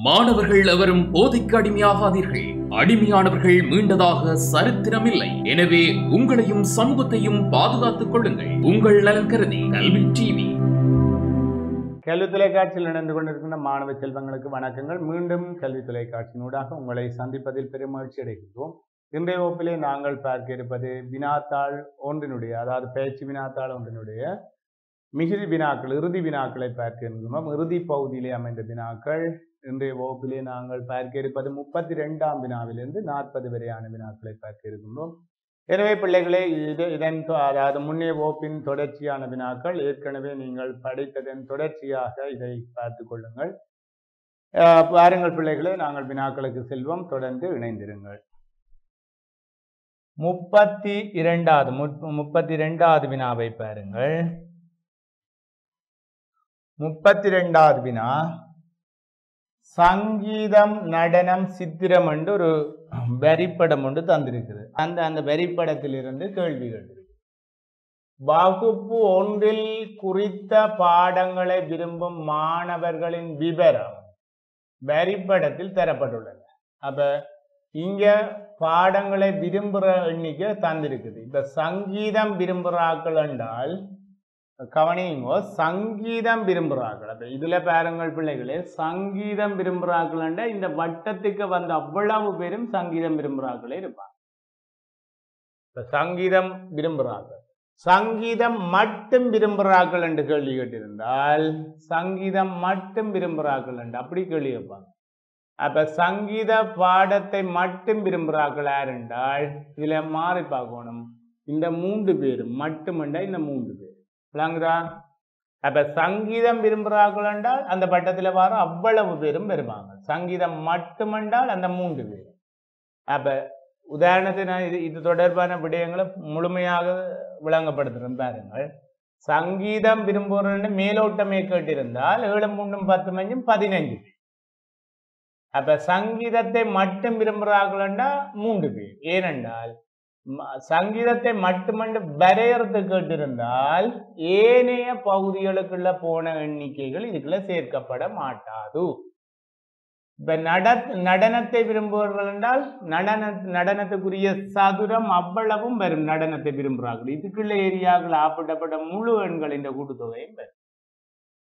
மாணவர்கள் எவரும் போதைக்கு அடிமையாகாதீர்கள். அடிமையானவர்கள் மீண்டதாக சரித்திரமில்லை. எனவே உங்களையும் சமூகத்தையும் பாதுகாத்துக் கொள்ளுங்கள். உங்கள் நலன் கருதி கல்வி டிவி. கல்வி தொலைக்காட்சியில் நடந்து கொண்டிருக்கின்ற மாணவ செல்வங்களுக்கு வணக்கங்கள். மீண்டும் கல்வி தொலைக்காட்சியினூடாக உங்களை சந்திப்பதில் பெரும் மகிழ்ச்சி அடைகின்றோம். இன்றைய வகுப்பிலே நாங்கள் பார்க்க இருப்பது வினாத்தாள் ஒன்றினுடைய, அதாவது பயிற்சி வினாத்தாள் ஒன்றினுடைய மிகுதி வினாக்கள், இறுதி வினாக்களை பார்க்க இருக்கின்றோம். இறுதி பகுதியிலே அமைந்த வினாக்கள். இன்றைய வகுப்பிலே நாங்கள் பார்க்க இருப்பது 32ஆம் வினாவிலிருந்து 40 வரையான வினாக்களை பார்க்க இருக்கின்றோம். எனவே பிள்ளைகளே, இதன் அதாவது முன்னைய வகுப்பின் தொடர்ச்சியான வினாக்கள், ஏற்கனவே நீங்கள் படித்ததன் தொடர்ச்சியாக இதை பார்த்து கொள்ளுங்கள். பாருங்கள் பிள்ளைகளே, நாங்கள் வினாக்களுக்கு செல்வோம். தொடர்ந்து இணைந்திருங்கள். 32வது வினாவை பாருங்கள். 32வது வினா, சங்கீதம் நடனம் சித்திரம் என்று ஒரு வரிப்படம் ஒன்று தந்திருக்கிறது. அந்த வரிப்படத்திலிருந்து கேள்விகள் இருக்கு. வகுப்பு ஒன்றில் குறித்த பாடங்களை விரும்பும் மாணவர்களின் விவரம் வரிப்படத்தில் தரப்பட்டுள்ளன. அப்ப இங்க பாடங்களை விரும்புற எண்ணிக்கை தந்திருக்குது. இப்ப சங்கீதம் விரும்புறாக்கள் என்றால் கவனிங்கோ, சங்கீதம் விரும்புறாக்கள். அப்ப இதுல பாருங்கள் பிள்ளைகளே, சங்கீதம் விரும்புறாக்கள் என்றால் இந்த வட்டத்துக்கு வந்த அவ்வளவு பேரும் சங்கீதம் விரும்புறாக்களே இருப்பாங்க. இப்ப சங்கீதம் விரும்புறாக்கள். சங்கீதம் மட்டும் விரும்புறாக்கள் என்று கேள்வி கேட்டிருந்தால் சங்கீதம் மட்டும் விரும்புறாக்கள் என்று அப்படி கேள்வி கேட்பாங்க. அப்ப சங்கீத பாடத்தை மட்டும் விரும்புறாக்கள் யார் என்றால் இதுல மாறி பார்க்கணும். இந்த 3 பேரும் மட்டுமெண்டா இந்த 3 பேர் விளங்குதா? அப்ப சங்கீதம் விரும்புறாக்கள் என்றால் அந்த பட்டத்தில் வர அவ்வளவு பேரும் வருவாங்க. சங்கீதம் மட்டுமென்றால் அந்த 3 பேர். அப்ப உதாரணத்துக்கு நான் இது தொடர்பான விடயங்களை முழுமையாக விளங்கப்படுத்துறேன் பாருங்கள். சங்கீதம் விரும்புகிறேன்னு மேலோட்டமே கேட்டிருந்தால் 7 3 10 5 15 பேர். அப்ப சங்கீதத்தை மட்டும் விரும்புறார்கள் என்றால் 3 பேர். ஏனென்றால் சங்கீதத்தை மட்டுமன்று வரையறுத்து கேட்டிருந்தால் ஏனைய பகுதிகளுக்குள்ள போன எண்ணிக்கைகள் இதுக்குள்ள சேர்க்கப்பட மாட்டாது. இப்ப நடனத்தை விரும்புவார்கள் என்றால் நடனத்துக்குரிய சதுரம் அவ்வளவும் வரும். நடனத்தை விரும்புகிறார்கள். இதுக்குள்ள ஏரியாக்கள் ஆப்பட்டப்பட்ட முழு எண்களின் கூட்டுத்தொகையும் வரும்.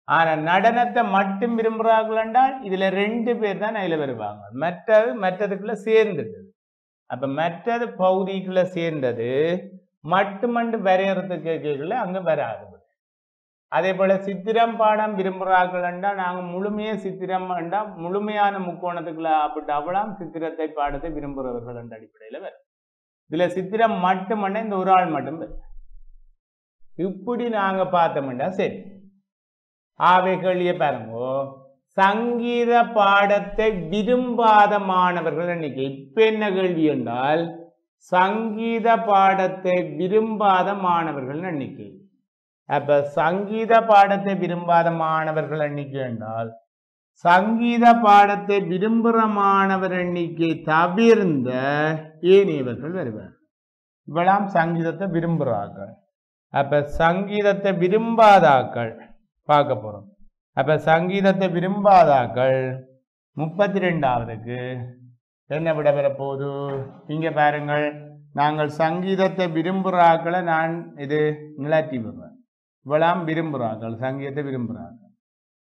ஆனா நடனத்தை மட்டும் விரும்புகிறார்கள் என்றால் இதுல 2 பேர் தான் அதுல வருவாங்க. மற்றதுக்குள்ள சேர்ந்துட்டு, அப்ப மற்றது பகுதிக்குள்ள சேர்ந்தது மட்டுமண்டு வரையறுத்து கேட்கல அங்க வராது. அதே போல சித்திரம் பாடம் விரும்புகிறார்கள் என்றால் நாங்க முழுமையா சித்திரம் என்றால் முழுமையான முக்கோணத்துக்குள்ள அப்படி அவளாம் சித்திரத்தை பாடத்தை விரும்புகிறவர்கள் என்ற அடிப்படையில வரும். இதுல சித்திரம் மட்டுமண்டா இந்த ஒரு ஆள் மட்டும் வரும். இப்படி நாங்க பார்த்தோம்டா சரி. ஆவே கேள்விய பாருங்கோ, சங்கீத பாடத்தை விரும்பாத மாணவர்கள் எண்ணிக்கை. இப்ப என்ன கேள்வி என்றால் சங்கீத பாடத்தை விரும்பாத மாணவர்கள் எண்ணிக்கை. அப்ப சங்கீத பாடத்தை விரும்பாத மாணவர்கள் எண்ணிக்கை என்றால் சங்கீத பாடத்தை விரும்புகிற மாணவர் எண்ணிக்கை தவிர்ந்த ஏனையவர்கள் வருவார். இவெல்லாம் சங்கீதத்தை விரும்புகிறார்கள். அப்ப சங்கீதத்தை விரும்பாதாக்கள் பார்க்க போறோம். அப்ப சங்கீதத்தை விரும்பாதாக்கள் 32வதுக்கு என்ன விட பெற போது? இங்க பாருங்கள், நாங்கள் சங்கீதத்தை விரும்புகிறாக்களை நான் இது நிலத்தி விடுறேன். இவெல்லாம் விரும்புகிறார்கள், சங்கீதத்தை விரும்புகிறார்கள்.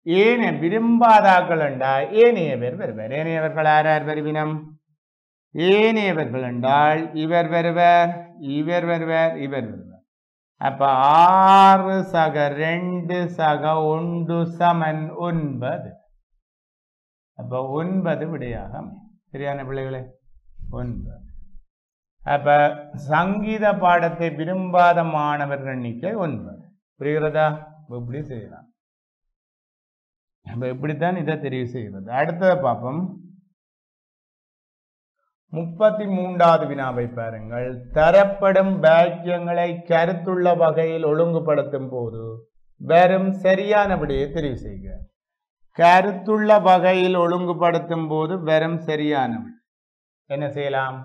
ஏனைய விரும்பாதாக்கள் என்றால் ஏனைய பேர் வருவார். ஏனையவர்கள் யார் யார் வருவினம்? ஏனையவர்கள் என்றால் இவர் வருவார், இவர் வருவார், இவர் வருவார். அப்ப 6 சக 2 சக 1 சமன் 9. அப்ப 9 விடையாக சரியான பிள்ளைகளே 9. அப்ப சங்கீத பாடத்தை விரும்பாத மாணவர்கள் எண்ணிக்கை 9. புரிகிறதா? இப்படி செய்யலாம். அப்ப இப்படித்தான் இதை தெரிவு செய்கிறது. அடுத்ததை பார்ப்போம். 33வது வினாவை பாருங்கள். தரப்படும் வாக்கியங்களை கருத்துள்ள வகையில் ஒழுங்குபடுத்தும் போது வெறும் சரியான விடையை தெரிவு செய்க. கருத்துள்ள வகையில் ஒழுங்குபடுத்தும் போது வெறும் சரியான விடை என்ன செய்யலாம்?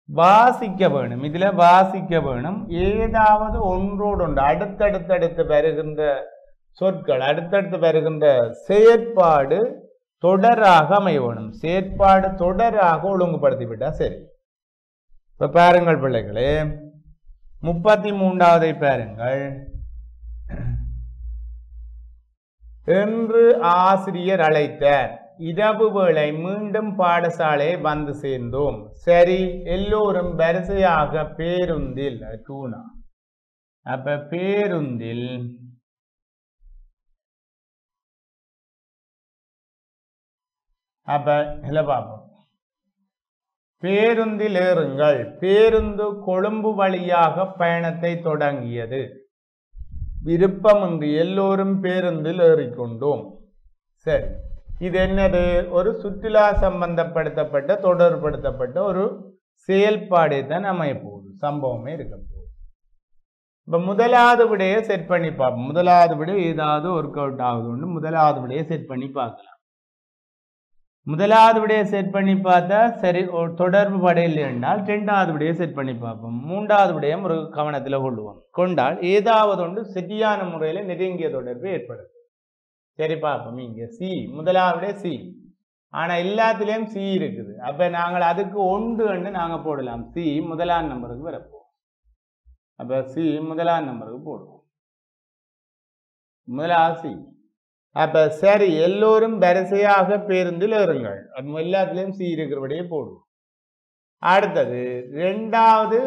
வாசிக்க வேணும். இதுல வாசிக்க வேணும். ஏதாவது ஒன்றோடு ஒன்று அடுத்தடுத்து வருகின்ற சொற்கள் அடுத்தடுத்து வருகின்ற செயற்பாடு தொடராக அமைய வேணும். செயற்பாடு தொடராக ஒழுங்குபடுத்திவிட்டா சரி. இப்ப பாருங்கள் பிள்ளைகளே, 33வது பாருங்கள். என்று ஆசிரியர் அழைத்தார். இரவு வேளை மீண்டும் பாடசாலை வந்து சேர்ந்தோம். சரி, எல்லோரும் வரிசையாக பேருந்தில் டூனா. அப்ப பேருந்தில் அப்ப இல்ல பாப்போம். பேருந்தில் ஏறுங்கள். பேருந்து கொழும்பு வழியாக பயணத்தை தொடங்கியது. விருப்பமின்றி எல்லோரும் பேருந்தில் ஏறிக்கொண்டோம். சரி, இது என்னது? ஒரு சுற்றுலா சம்பந்தப்படுத்தப்பட்ட தொடர்படுத்தப்பட்ட ஒரு செயல்பாடே தான் அமைய போகுது, சம்பவமே இருக்க போகுது. இப்ப முதலாவது விடையை செட் பண்ணி பார்ப்போம். முதலாவது விட ஏதாவது ஒர்க் அவுட் ஆகுதுன்னு முதலாவது விடையை செட் பண்ணி பார்க்கலாம். முதலாவது விடையை செட் பண்ணி பார்த்தா சரி, தொடர்பு படையில் என்றால் இரண்டாவது விடையை செட் பண்ணி பார்ப்போம். மூன்றாவது விடயம் ஒரு கவனத்தில் கொண்டால் ஏதாவது ஒன்று சரியான முறையில் நெருங்கிய தொடர்பு ஏற்படுது. சரி பார்ப்போம். இங்க சி, முதலாவது விட சி. ஆனா எல்லாத்திலையும் சி இருக்குது. அப்ப நாங்கள் அதுக்கு ஒன்று நாங்க போடலாம். சி முதலாம் நம்பருக்கு வரப்போம். அப்ப சி முதலாம் நம்பருக்கு போடுவோம். முதலாவது சி. அப்ப சரி, எல்லோரும் வரிசையாக பேருந்தில் ஏறுங்கள். எல்லாத்துலயும் சி இருக்கிறபடியே போடுவோம். அடுத்தது ரெண்டாவது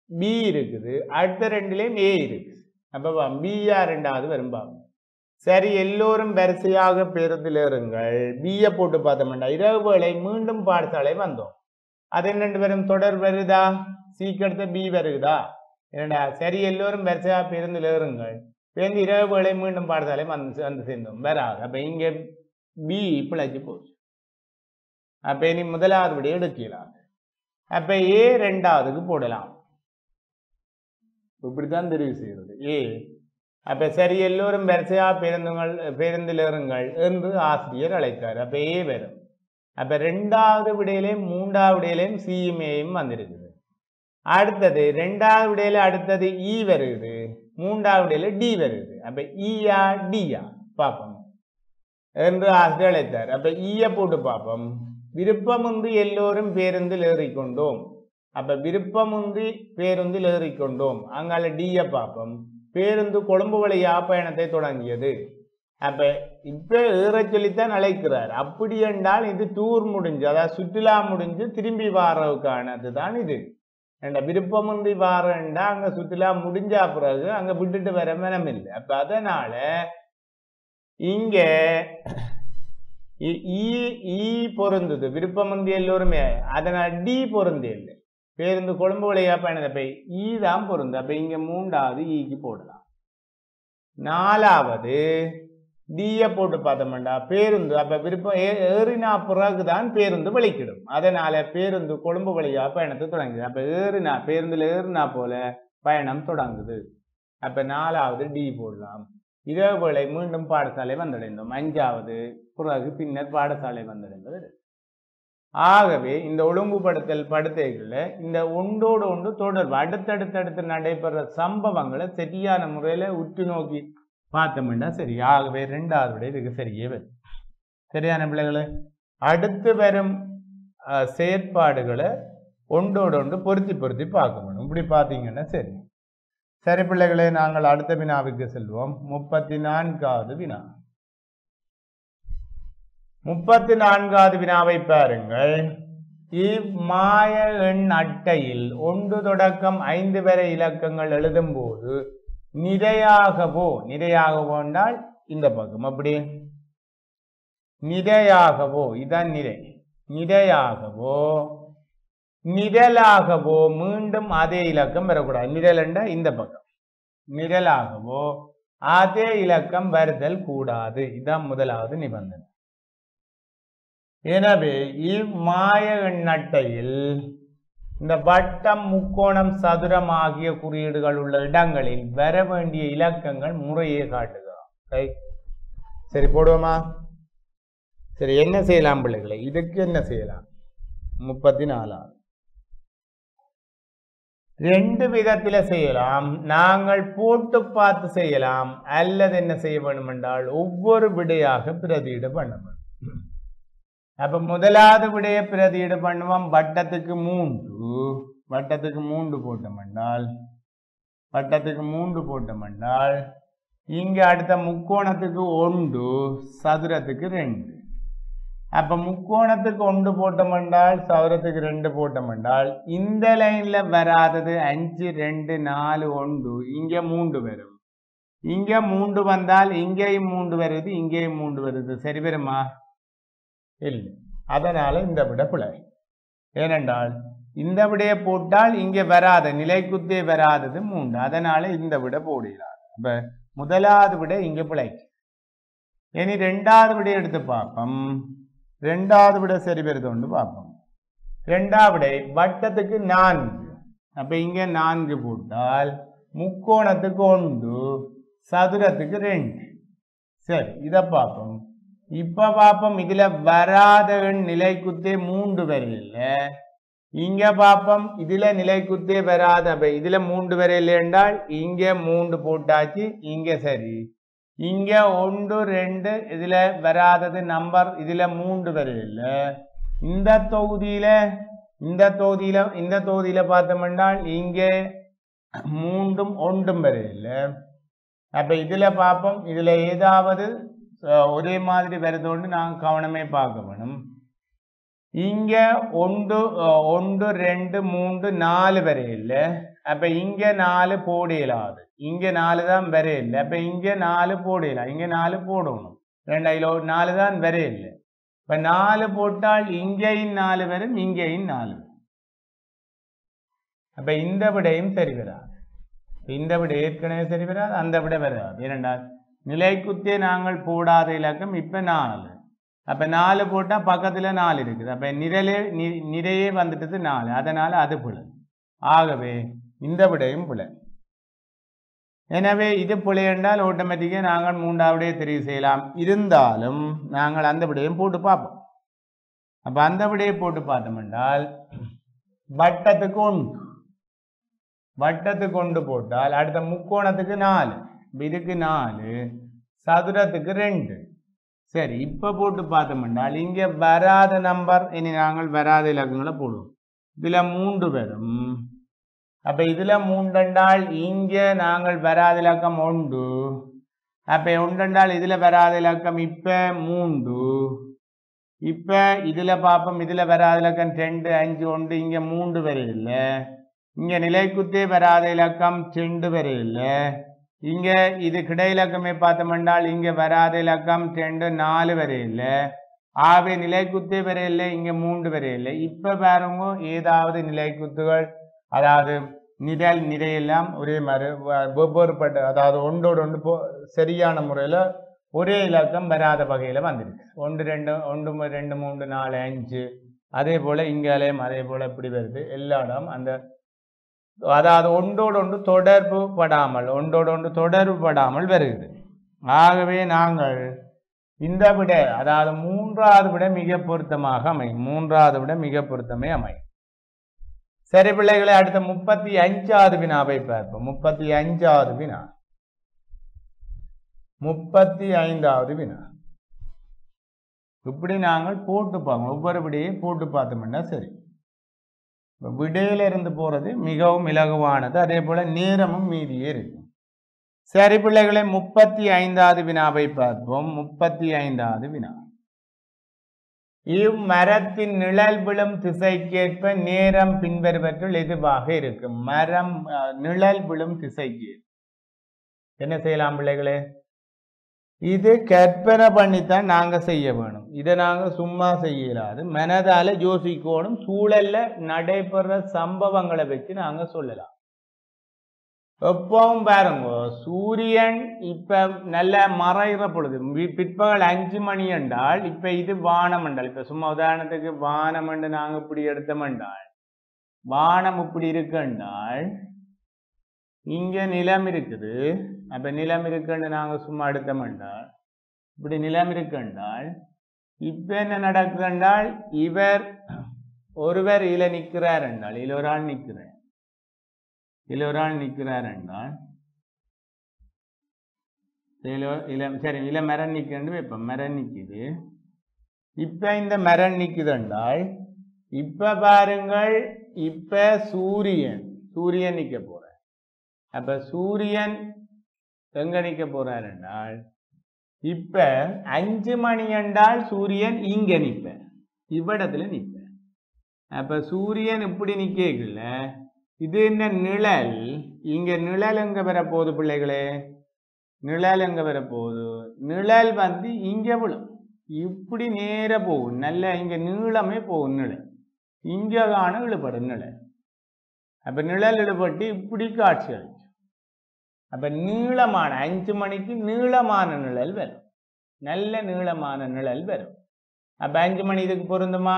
பி இருக்குது. அடுத்த ரெண்டுலயும் ஏ இருக்குது. அப்ப பியா ரெண்டாவது வரும் பாப்போம். சரி, எல்லோரும் வரிசையாக பேருந்தில் ஏறுங்கள். பிய போட்டு பார்த்தோம்டா, இரவு வேளை மீண்டும் பாடசாலை வந்தோம். அது என்ன வரும்? தொடர் வருதா? சிக்கு அடுத்த பி வருகுதா? என்னடா? சரி, எல்லோரும் வரிசையாக பேருந்தில் ஏறுங்கள். பேருந்து இரவு வேளை மீண்டும் பாடசாலை வந்து சேர்ந்தோம். வராது. அப்ப இங்க பி பிழைச்சு போச்சு. அப்ப இனி முதலாவது விட எடுக்கலாம். அப்ப ஏ ரெண்டாவதுக்கு போடலாம். இப்படித்தான் தெரிவு செய்யறது ஏ. அப்ப சரி, எல்லோரும் வரிசையா பேருந்தில் ஏறுங்கள் என்று ஆசிரியர் அழைத்தார். அப்ப ஏ வரும். அப்ப ரெண்டாவது விடையிலையும் மூன்றாவது விடையிலையும் சியும் ஏயும் வந்திருக்குது. அடுத்தது ரெண்டாவது விடையில அடுத்தது இ வருது. மூன்றாவது விடையில டி வருது. அப்ப ஈயா டியா பார்ப்போம் என்று ஆசிரியர் அழைத்தார். அப்ப ஈய போட்டு பார்ப்போம். விருப்பமுன்றி எல்லோரும் பேருந்தில் ஏறிக்கொண்டோம். அப்ப விருப்பமுன்றி பேருந்தில் ஏறிக்கொண்டோம். அங்கால டிய பார்ப்போம். பேருந்து கொழும்பு வழியா பயணத்தை தொடங்கியது. அப்ப இப்ப ஏற சொல்லித்தான் அழைக்கிறார். அப்படி என்றால் இது டூர் முடிஞ்சு, அதாவது சுற்றுலா முடிஞ்சு திரும்பி வாரவுக்கானது தான் இது. விருப்பமுன்றி வாரண்டா அங்க சுற்றுலா முடிஞ்சா பிறகு அங்க விட்டுட்டு வர மனம் இல்லை. அப்ப அதனால இங்க பொருந்தது. விருப்பமுன்றி எல்லோருமே, அதனால டி பொருந்தே இல்லை. பேருந்து கொழும்பு வழியா பயணத்தை ஈ தான் பொருந்து. அப்ப இங்க மூன்றாவது ஈக்கு போடலாம். நாலாவது டிய போட்டு பார்த்தோம்டா பேருந்து. அப்ப விருப்பம் ஏறினா பிறகுதான் பேருந்து வலிக்கிடும். அதனால பேருந்து கொழும்பு வழியா பயணத்தை தொடங்குது. அப்ப ஏறினா பேருந்துல ஏறினா போல பயணம் தொடங்குது. அப்ப நாலாவது டி போடலாம். இரவு வேளை மீண்டும் பாடசாலை வந்தடைந்தோம். அஞ்சாவது பிறகு பின்னர் பாடசாலை வந்தடைந்தது. ஆகவே இந்த ஒழுங்குபடுத்தல் படுத்தைகள்ல இந்த ஒன்றோடு ஒன்று தொடர்பு அடுத்தடுத்து நடைபெற சம்பவங்களை சரியான முறையில உற்று நோக்கி பார்த்தோம்னா சரி. ஆகவே ரெண்டாவது விட இதுக்கு சரியே வரும். சரியான பிள்ளைகளை, அடுத்து வரும் செயற்பாடுகளை ஒன்றோடு ஒன்று பொருத்தி பார்க்க வேணும். இப்படி பார்த்தீங்கன்னா சரி. சரி பிள்ளைகளே, நாங்கள் அடுத்த வினாவுக்கு செல்வோம். 34வது வினா. 34வது வினாவை பாருங்கள். இம்மாய எண் அட்டையில் 1 தொடக்கம் 5 வரை இலக்கங்கள் எழுதும் போது நிரையாகவோ என்றால் இந்த பக்கம் அப்படி நிரையாகவோ, இதான் நிரை, நிரையாகவோ நிரலாகவோ மீண்டும் அதே இலக்கம் வரக்கூடாது. நிரல் என்றால் இந்த பக்கம், நிரலாகவோ அதே இலக்கம் வருதல் கூடாது. இதுதான் முதலாவது நிபந்தனை. எனவே இம்மாய எண் அட்டையில் இந்த வட்டம், முக்கோணம், சதுரம் ஆகிய குறியீடுகள் உள்ள இடங்களில் வர வேண்டிய இலக்கங்கள் முறையே காட்டுகிறோம். சரி, போடுவோமா? சரி, என்ன செய்யலாம் பிள்ளைகளை? இதுக்கு என்ன செய்யலாம்? 34. ரெண்டு விதத்தில செய்யலாம். நாங்கள் போட்டு பார்த்து செய்யலாம், அல்லது என்ன செய்ய வேண்டும் என்றால் ஒவ்வொரு விடையாக பிரதியிட பண்ண வேண்டும். அப்ப முதலாவது விடைய பிரதியிட பண்ணுவோம். வட்டத்துக்கு 3 போட்டோம் என்றால் இங்க அடுத்த முக்கோணத்துக்கு 1, சதுரத்துக்கு 2. அப்ப முக்கோணத்துக்கு 1 போட்டோம் என்றால் சதுரத்துக்கு 2 போட்டோம் என்றால் இந்த லைன்ல வராதது 5 2 4 1, இங்க 3 வரும். இங்க 3 வந்தால் இங்கேயும் 3 வருது, இங்கேயும் 3 வருது. சரி வருமா? இல்லை. அதனால இந்த விட பிழை. ஏனென்றால் இந்த விடையை போட்டால் இங்க வராத நிலைக்குத்தே வராதது 3. அதனால இந்த விட போடலாம். அப்ப முதலாவது விட இங்க பிழை. இனி ரெண்டாவது விட எடுத்து பார்ப்போம். ரெண்டாவது விட சரி வருது பார்ப்போம். ரெண்டாவது விடை வட்டத்துக்கு 4. அப்ப இங்க 4 போட்டால் முக்கோணத்துக்கு 1, சதுரத்துக்கு 2. சரி, இத பார்ப்போம். இப்ப பார்ப்போம். இதுல வராத நிலைக்குத்தே 3 வரையில. இங்க பார்ப்போம். இதுல நிலைக்குத்தே வராத. அப்ப இதுல 3 வரையில என்றால் இங்க 3 போட்டாச்சு. இங்க சரி. இங்க 1 2 இதுல வராதது நம்பர். இதுல 3 வரையில. இந்த தொகுதியில பார்த்தோம் என்றால் இங்க 3ம் 1ம் வரையில. அப்ப இதுல பார்ப்போம். இதுல ஏதாவது ஒரே மாதிரி வருதோன்னு நாங்க கவனமே பார்க்க வேணும். இங்க 1 2 3 4 வரையில. அப்ப இங்க 4 போடலாது. இங்க 4 தான் வரையில்லை. அப்ப இங்க 4 போடலாம். இங்க 4 போடணும். 4 தான் வரையில்லை. இப்ப 4 போட்டால் இங்கேயும் 4 வரும், இங்கேயும் 4 வரும். அப்ப இந்த விடையும் சரி வராது. இந்த விட ஏற்கனவே சரி வராது, அந்த விட வராது. ஏனென்றால் நிலைக்குத்தே நாங்கள் போடாத இலக்கம் இப்ப 4. அப்ப 4 போட்டா பக்கத்துல 4 இருக்குது. அப்ப நிறையே வந்துட்டது 4. அதனால அது பிழை. ஆகவே இந்த விடையும் பிழை. எனவே இது பிழை என்றால் ஆட்டோமேட்டிக்கா நாங்கள் மூன்றாவது தெரிவு செய்யலாம். இருந்தாலும் நாங்கள் அந்த விடையும் போட்டு பார்ப்போம். அப்ப அந்த விடையை போட்டு பார்த்தோம் என்றால் வட்டத்துக்கு 1 போட்டால் அடுத்த முக்கோணத்துக்கு 4, இதுக்கு 4, சதுரத்துக்கு 2. சரி, இப்ப போட்டு பார்த்தோம் என்றால் இங்க வராத நம்பர். இனி நாங்கள் வராத இலக்கங்களை போடுவோம். இதுல 3 வரும். அப்ப இதுல 3 என்றால் இங்க நாங்கள் வராத இலக்கம் 1. அப்ப 1 என்றால் இதுல வராத இலக்கம் இப்ப 3. இப்ப இதுல பார்ப்போம். இதுல வராத இலக்கம் 2 5 1, இங்க 3 வரையில. இங்க நிலைக்குத்தே வராத இலக்கம் 2 வரையில. இங்க இது கிடையிலக்கமே பார்த்தோம் என்றால் இங்க வராத இலக்கம் 2 4 வரையில. ஆகவே நிலைக்குத்தே வரையில, இங்க 3 வரையில. இப்ப பாருங்க, ஏதாவது நிலைக்குத்துகள் அதாவது நிறையெல்லாம் ஒரே மாதிரி வெவ்வேறுபட்ட, அதாவது ஒன்றோடு ஒன்று சரியான முறையில ஒரே இலக்கம் வராத வகையில வந்துருக்கு. 1 2 1 2 3 4 5. அதே போல இங்காலயம் அதே போல இப்படி வருது. எல்லா இடம் அந்த அதாவது ஒன்றோடு ஒன்று தொடர்பு படாமல் வருகிறது. ஆகவே நாங்கள் இந்த விட அதாவது மூன்றாவது விட மிக பொருத்தமாக அமையும். சரி பிள்ளைகளை, அடுத்த 35வது வினாவை பார்ப்போம். 35வது வினா இப்படி நாங்கள் போட்டு பார்ப்போம். ஒவ்வொரு விடையும் போட்டு பார்த்தோம்னா சரி. விடையில இருந்து போறது மிகவும் இலகுவானது. அதே போல நேரமும் மீதியே இருக்கும். சரி பிள்ளைகளை, 35வது வினாவை பார்ப்போம். 35வது வினா. இம்மரத்தின் நிழல் விழும் திசைக்கேற்ப நேரம் பின்வருவற்றுள் எதுவாக இருக்கும்? மரம் நிழல் விழும் திசைக்கு என்ன செய்யலாம் பிள்ளைகளே? இது கற்பனை பண்ணித்தான் நாங்க செய்ய வேணும். இதை நாங்க சும்மா செய்யலாது. மனதால யோசிக்கணும். சூழல்ல நடைபெற சம்பவங்களை வச்சு நாங்க சொல்லலாம். எப்பவும் பாருங்க, சூரியன் இப்ப நல்ல மறைகிற பொழுது பிற்பகல் 5 மணி என்றால் இப்ப இது வானம் என்றால், இப்ப சும்மா உதாரணத்துக்கு வானம் என்று நாங்க இப்படி எடுத்தோம் என்றால், வானம் இப்படி இருக்கு என்றால் இங்க நிலம் இருக்குது. அப்ப நிலம் இருக்குன்னு நாங்க சும்மா எடுத்தோம் என்றால், இப்படி நிலம் இருக்கு என்றால் இப்ப என்ன நடக்குது என்றால், ஒருவர் இல நிற்கிறார் என்றால், இதுல ஒரு ஆள் நிற்கிறார். இதுல ஒரு ஆள் நிற்கிறார் என்றால் சரி இல மரம் நிற்கன்னு வைப்போம். மரம் நிற்குது. இப்ப இந்த மரம் நிற்குது என்றால் இப்ப பாருங்கள், இப்ப சூரியன் நிற்க போற. அப்ப சூரியன் எங்க நிற்க போறார் என்றால் இப்ப 5 மணி என்றால் சூரியன் இங்க நிற்ப, இவ்விடத்துல நிற்ப. அப்ப சூரியன் இப்படி நிக்கல, இது என்ன நிழல். இங்க நிழல் எங்க வர போகுது பிள்ளைகளே? நிழல் எங்க வர போகுது? நிழல் வந்து இங்க விழும், இப்படி நேர போகும். நல்ல இங்க நீளமே போகும் நிழல், இங்க காண இழுபடும் நிழல். அப்ப நிழல் இழுபட்டு இப்படி காட்சி அளிச்சு. அப்ப நீளமான 5 மணிக்கு நீளமான நிழல் வரும், நல்ல நீளமான நிழல் வரும். அப்ப 5 மணி இதுக்கு பொருந்துமா?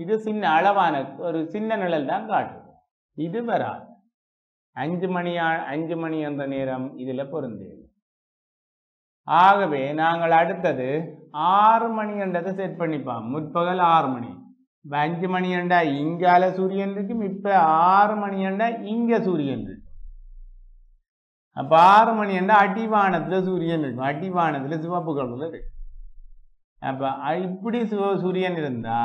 இது சின்ன அளவான ஒரு சின்ன நிழல் தான் காட்டும், இது வராது. 5 மணி என்ற நேரம் இதுல பொருந்தது. ஆகவே நாங்கள் அடுத்தது 6 மணி என்றதை செட் பண்ணிப்போம். முற்பகல் 6 மணி. 5 மணி என்றா இங்கால சூரியன் இருக்கும், இப்ப 6 மணி என்றா இங்க சூரியன் இருக்கும். அப்ப 6 மணி என்றா அடிவானத்துல சூரியன் இருக்கும், அடிவானத்துல சிவப்பு கலர்ல இருக்கு. அப்ப இப்படி சூரியன் இருந்தா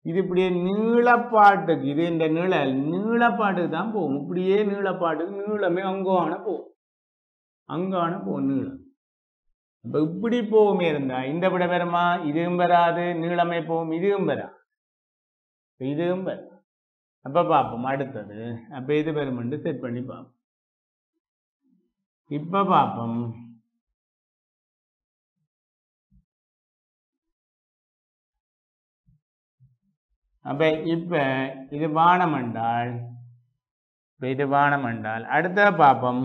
இது இப்படியே நீளப்பாட்டுக்கு, இது இந்த நிழல் நீளப்பாட்டுக்கு தான் போகும். இப்படியே நீளப்பாட்டுக்கு நீளமே அங்கான போகும் நீளம். அப்ப இப்படி போகுமே இருந்தா இந்த விட வருமா? இதுவும் வராது. நீளமே போகும், இதுவும் வராது, இதுவும் வரும். அப்ப பார்ப்போம் அடுத்தது. அப்ப இது வருமென்று செட் பண்ணி பார்ப்போம். இப்ப பார்ப்போம். அப்ப இப்ப இது வானம் என்றால், அடுத்த பார்ப்போம்.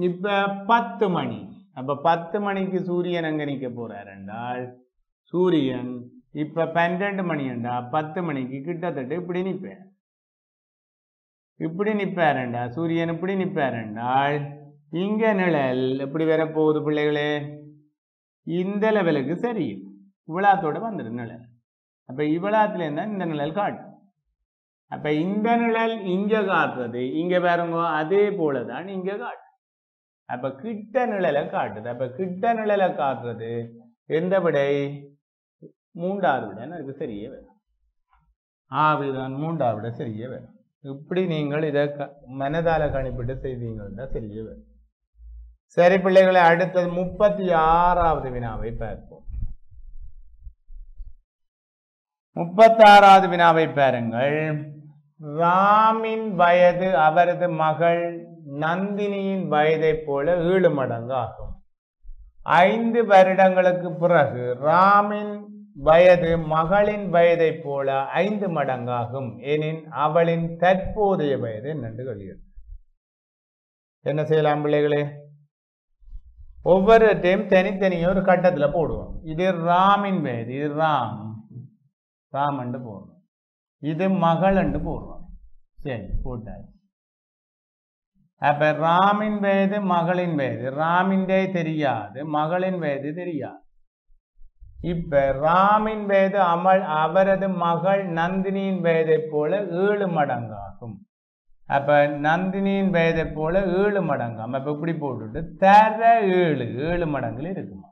இப்ப 10 மணி. அப்ப 10 மணிக்கு சூரியன் எங்க நிற்க போறார் என்றால் சூரியன் இப்ப 12 மணி என்றா 10 மணிக்கு கிட்டத்தட்ட இப்படி நிற்பாருண்டா சூரியன் இப்படி நிற்பாருண்டால் இங்க நிழல் எப்படி வர போகுது பிள்ளைகளே? இந்த லெவலுக்கு சரி இவ்வளத்தோட வந்துடும் நிழல். அப்ப இவ்வளத்துல இருந்தா இந்த நிழல் காட்டும். அப்ப இந்த நிழல் இங்க காட்டுறது இங்க பாருங்க, அதே போலதான் இங்க காட்டும். அப்ப கிட்ட நிழலை காட்டுது. அப்ப கிட்ட நிழலை காட்டுறது எந்த விடை? 3வது விட எனக்கு சரியே வரும். ஆவிதான் 3வது விட சரியே வரும். இப்படி நீங்கள் இதை மனதால கணிப்பிட்டு செய்தீங்கன்னா சரியே வரும். சரி பிள்ளைகளை, அடுத்தது 36வது வினாவை பார்ப்போம். 36வது வினாவை பாருங்கள். ராமின் வயது அவரது மகள் நந்தினியின் வயதை போல 7 மடங்கு ஆகும். 5 வருடங்களுக்கு பிறகு ராமின் வயது மகளின் வயதை போல 5 மடங்காகும் எனின் அவளின் தற்போதைய வயது என்னென்று சொல்கிறது. என்ன செய்யலாம் பிள்ளைகளே? ஒவ்வொரு டைம் தனித்தனியும் ஒரு கட்டத்துல போடுவோம். இது ராமின் வயது, இது ராம் என்று போடுறோம், இது மகள் என்று போடுறோம். சரி போட்டாச்சு. அப்ப ராமின் வயது மகளின் வயது, ராமின் தெரியாது, மகளின் வயது தெரியாது. இப்ப ராமின் வயது அவரது மகள் நந்தினியின் வயதை போல 7 மடங்காகும். அப்ப நந்தினியின் வயதை போல 7 மடங்காகும். அப்ப இப்படி போட்டுட்டு தர 7 மடங்குல இருக்குமா?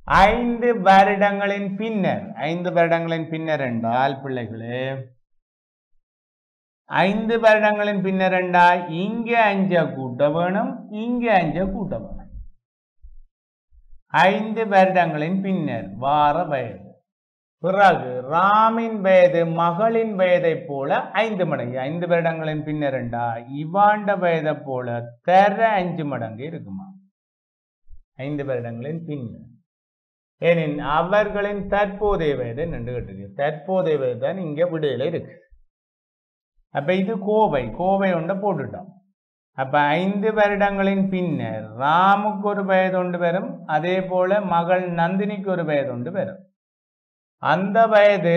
5 வருடங்களின் பின்னர், 5 வருடங்களின் பின்னர் என்றால் பிள்ளைகளே, 5 வருடங்களின் பின்னர் என்றால் இங்க 5 கூட்ட வேணும், இங்க 5 கூட்ட வேணும். 5 வருடங்களின் பின்னர் வார வயது. பிறகு ராமின் வயது மகளின் வயதை போல 5 மடங்கு. 5 வருடங்களின் பின்னர் என்றா இவாண்ட வயதை போல தர 5 மடங்கு இருக்குமா? 5 வருடங்களின் பின்னர் ஏனின் அவர்களின் தற்போதைய வயது நின்று கட்டுது. தற்போதைய வயது தான் இங்க விடையில இருக்கு. அப்ப இது கோவை ஒன்றை போட்டுட்டோம். அப்ப 5 வருடங்களின் பின்னர் ராமுக்கு ஒரு வயது ஒன்று வரும், அதே போல மகள் நந்தினிக்கு ஒரு வயது ஒன்று வரும். அந்த வயது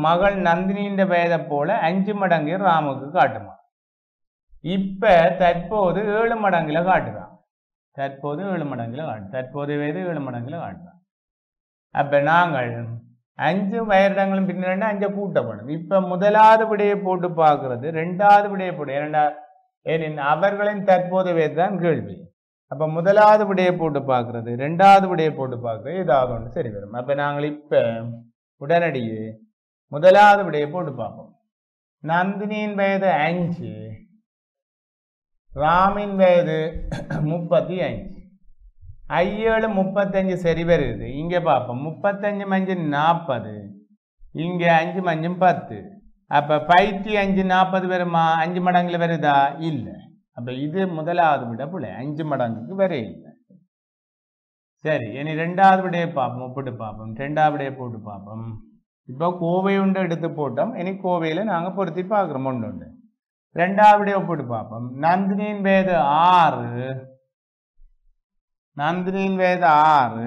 மகள் நந்தினியின் வயதை போல 5 மடங்கு ராமுக்கு காட்டுமா? இப்ப தற்போது 7 மடங்குல காட்டுறான். தற்போது 7 மடங்குல காட்டு, தற்போதைய வயது 7 மடங்குல காட்டுறான். அப்ப நாங்கள் 5 வருடங்களும் பின்னர் 5 கூட்ட வேணும். இப்ப முதலாவது விடையை போட்டு பார்க்கறது, 2வது விடையை போட்டு ஏனெனில் அவர்களின் தற்போதைய தான் கேள்வி. அப்ப முதலாவது விடையை போட்டு பார்க்கறது, ரெண்டாவது விடையை போட்டு பார்க்கறது, ஏதாவது ஒன்று சரி வரும். அப்ப நாங்கள் இப்ப உடனடியே முதலாவது விடையை போட்டு பார்ப்போம். நந்தினியின் வயது 5, ராமின் வயது 35. 7 35 சரி வருது. இங்க பார்ப்போம். 35 மஞ்சள் 40, இங்க 5 மஞ்சள் 10. அப்ப 5 40 வருமா? 5 மடங்குல வருதா? இல்ல. அப்ப இது முதலாவது விட பிள்ளை 5 மடங்குக்கு வர இல்லை. சரி, இனி ரெண்டாவது விடையை பார்ப்போம். ஒப்பிட்டு பார்ப்போம். ரெண்டாவது விடையை போட்டு பார்ப்போம். இப்போ கோவை உண்டு எடுத்து போட்டோம். இனி கோவையில நாங்க பொருத்தி பார்க்கிறோம். ஒன்று ரெண்டாவது விடையை ஒப்பிட்டு பார்ப்போம். நந்தினியின் வயது 6, நந்தினியின் வயது 6,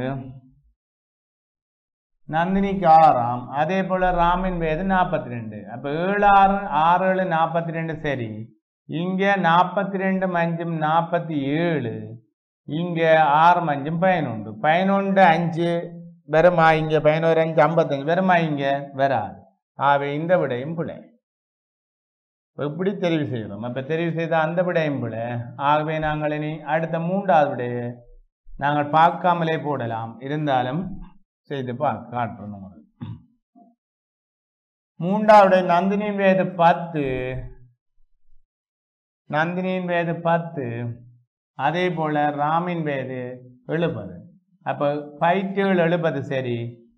நந்தினிக்கு 6ஆம். அதே போல ராமின் வயது 42. அப்ப 7 6 7 42 சரி. இங்க 42 மஞ்சும் 47, இங்க 6 மஞ்சும் 11. 11 5 வருமா? இங்க 11 5 55 வருமா? இங்க வராது. ஆகவே இந்த விடையும் பிழை. எப்படி தெரிவு செய்யறோம்? அப்ப தெரிவு செய்த அந்த விடையும் பிழை. ஆகவே நாங்கள் இனி அடுத்த மூன்றாவது விடையை நாங்கள் பார்க்காமலே போடலாம். இருந்தாலும் செய்து காட்டுறோம். மூன்றாவது நந்தினியின் வயது 10, நந்தினியின் வயது 10, அதே போல ராமின் வயது 70. அப்ப 5 70 சரி.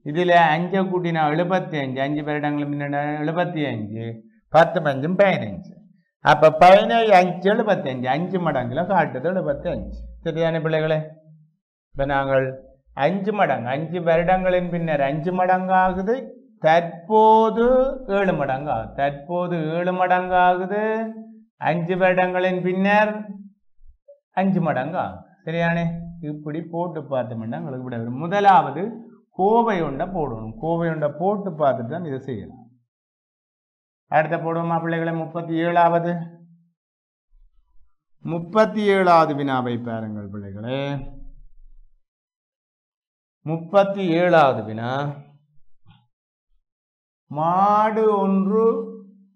இதுல 5 கூட்டினா 75, 5 வருடங்களுக்கு முன்னாடி 75, 10 மஞ்சும் 15. அப்ப 15 5 75, 5 மடங்குல காட்டுது 75. சரிதானே பிள்ளைகளே? இப்ப நாங்கள் 5 மடங்கு, 5 வருடங்களின் பின்னர் 5 மடங்காகுது. தற்போது 7 மடங்கு ஆகுது. தற்போது 7 மடங்கு ஆகுது. 5 வருடங்களின் பின்னர் 5 மடங்கு ஆகும். சரியானே? இப்படி போட்டு பார்த்தோம்னா உங்களுக்கு விட வரும். முதலாவது கோவை உண்டை போடணும். கோவை உண்டை போட்டு பார்த்துட்டு தான் இதை செய்யணும். அடுத்த போடுவோமா பிள்ளைகளை? 37வது 37வது வினாவை பாருங்கள் பிள்ளைகளே. 37வது வினா. மாடு ஒன்று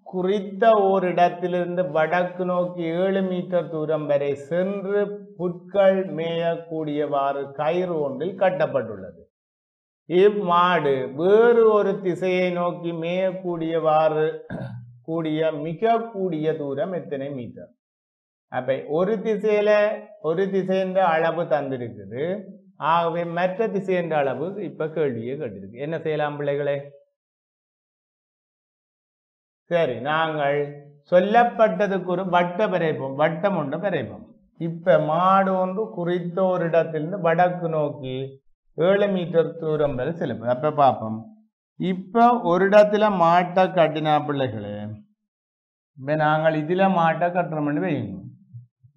குறித்த ஓரிடத்திலிருந்து வடக்கு நோக்கி 7 மீட்டர் தூரம் வரை சென்று புற்கள் மேயக்கூடியவாறு கயிறு ஒன்றில் கட்டப்பட்டுள்ளது. இம்மாடு வேறு ஒரு திசையை நோக்கி மேயக்கூடியவாறு மிக கூடிய தூரம் எத்தனை மீட்டர்? அப்ப ஒரு திசைன்ற அளவு தந்திருக்குது. ஆகவே மற்ற திசைன்ற அளவு இப்ப கேள்வியே கேட்டிருக்கு. என்ன செய்யலாம் பிள்ளைகளே? சரி, நாங்கள் சொல்லப்பட்டதுக்கு ஒரு வட்டம் வரைப்போம். வட்டம் ஒன்று வரைப்போம். இப்ப மாடு ஒன்று குறித்த ஒரு இடத்திலிருந்து வடக்கு நோக்கி 7 மீட்டர் தூரம் வரை செல்லும். அப்ப பார்ப்போம். இப்ப ஒரு இடத்துல மாட்டை கட்டினா பிள்ளைகளே, இப்ப நாங்கள் இதுல மாட்டை கட்டுறோம்னு வைங்க.